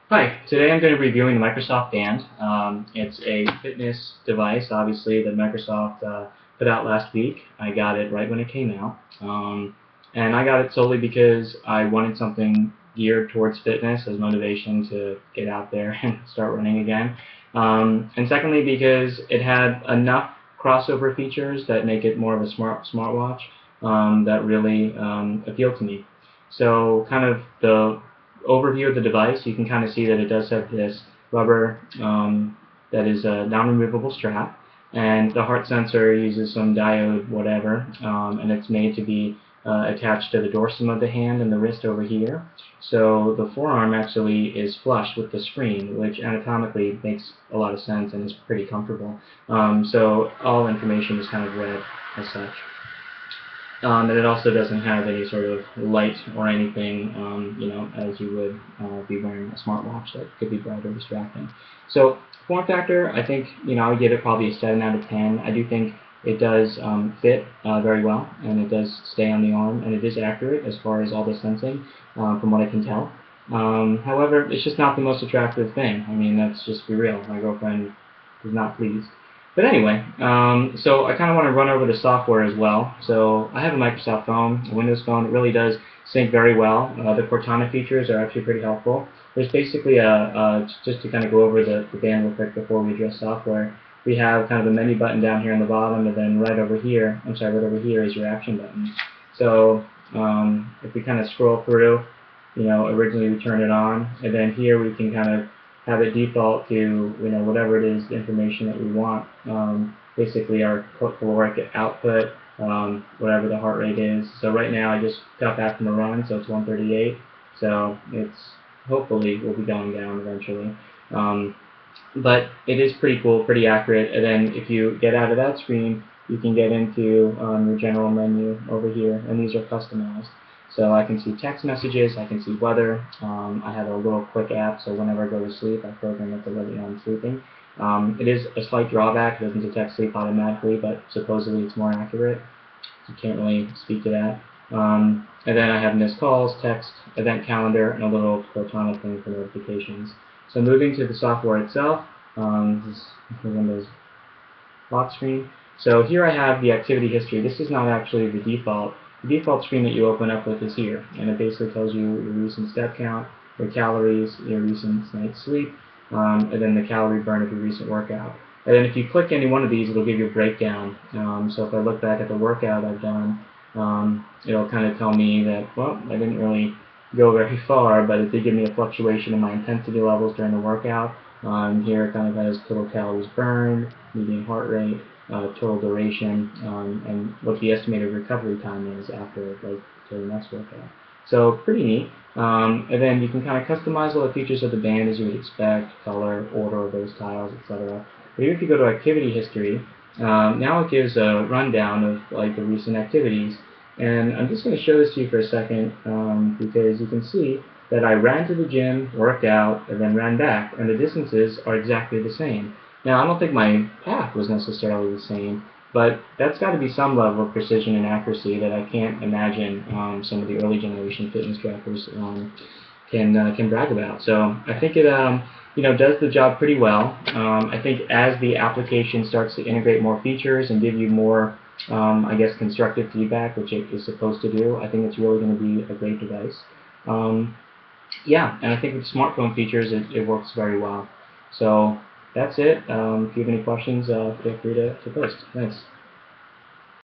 Hi, today I'm going to be reviewing the Microsoft Band. It's a fitness device, obviously, that Microsoft put out last week. I got it right when it came out. And I got it solely because I wanted something geared towards fitness as motivation to get out there and start running again. And secondly, because it had enough crossover features that make it more of a smartwatch that really appealed to me. So kind of the overview of the device, you can kind of see that it does have this rubber that is a non-removable strap, and the heart sensor uses some diode whatever, and it's made to be attached to the dorsum of the hand and the wrist over here. So the forearm actually is flush with the screen, which anatomically makes a lot of sense and is pretty comfortable. So all information is kind of read as such. And it also doesn't have any sort of light or anything, as you would be wearing a smartwatch that could be bright or distracting. So form factor, I think, I would give it probably a 7 out of 10. I do think it does fit very well, and it does stay on the arm, and it is accurate as far as all the sensing, from what I can tell. However, it's just not the most attractive thing. I mean, let's just be real. My girlfriend is not pleased. But anyway, so I kind of want to run over the software as well. So I have a Microsoft phone, a Windows phone. It really does sync very well. The Cortana features are actually pretty helpful. There's basically just to kind of go over the band real quick before we address software, we have kind of a menu button down here on the bottom, and then right over here, right over here is your action button. So if we kind of scroll through, originally we turned it on, and then here we can kind of have it default to whatever it is, the information that we want. Basically our caloric output, whatever the heart rate is. So right now I just got back from a run, so it's 138. So it's hopefully will be going down eventually. But it is pretty cool, pretty accurate. And then if you get out of that screen, you can get into your general menu over here, and these are customized. So I can see text messages, I can see weather. I have a little quick app, so whenever I go to sleep, I program it to let me know I'm sleeping. It is a slight drawback, it doesn't detect sleep automatically, but supposedly it's more accurate. You can't really speak to that. And then I have missed calls, text, event calendar, and a little Cortana thing for notifications. So moving to the software itself, this is the Windows lock screen. So here I have the activity history. This is not actually the default. The default screen that you open up with is here, and it basically tells you your recent step count, your calories, your recent night's sleep, and then the calorie burn of your recent workout. And then if you click any one of these, it'll give you a breakdown. So if I look back at the workout I've done, it'll kind of tell me that, well, I didn't really go very far, but it did give me a fluctuation in my intensity levels during the workout. Here it kind of has total calories burned, median heart rate, total duration, and what the estimated recovery time is after the next workout. So pretty neat. And then you can kind of customize all the features of the band as you would expect, color, order of those tiles, etc. But here if you go to activity history, now it gives a rundown of the recent activities. And I'm just going to show this to you for a second because you can see that I ran to the gym, worked out, and then ran back, and the distances are exactly the same. Now, I don't think my path was necessarily the same, but that's got to be some level of precision and accuracy that I can't imagine some of the early generation fitness trackers can brag about. So I think it does the job pretty well. I think as the application starts to integrate more features and give you more, I guess, constructive feedback, which it is supposed to do, I think it's really going to be a great device. Yeah, and I think with smartphone features, it works very well. So that's it. If you have any questions, feel free to post. Thanks.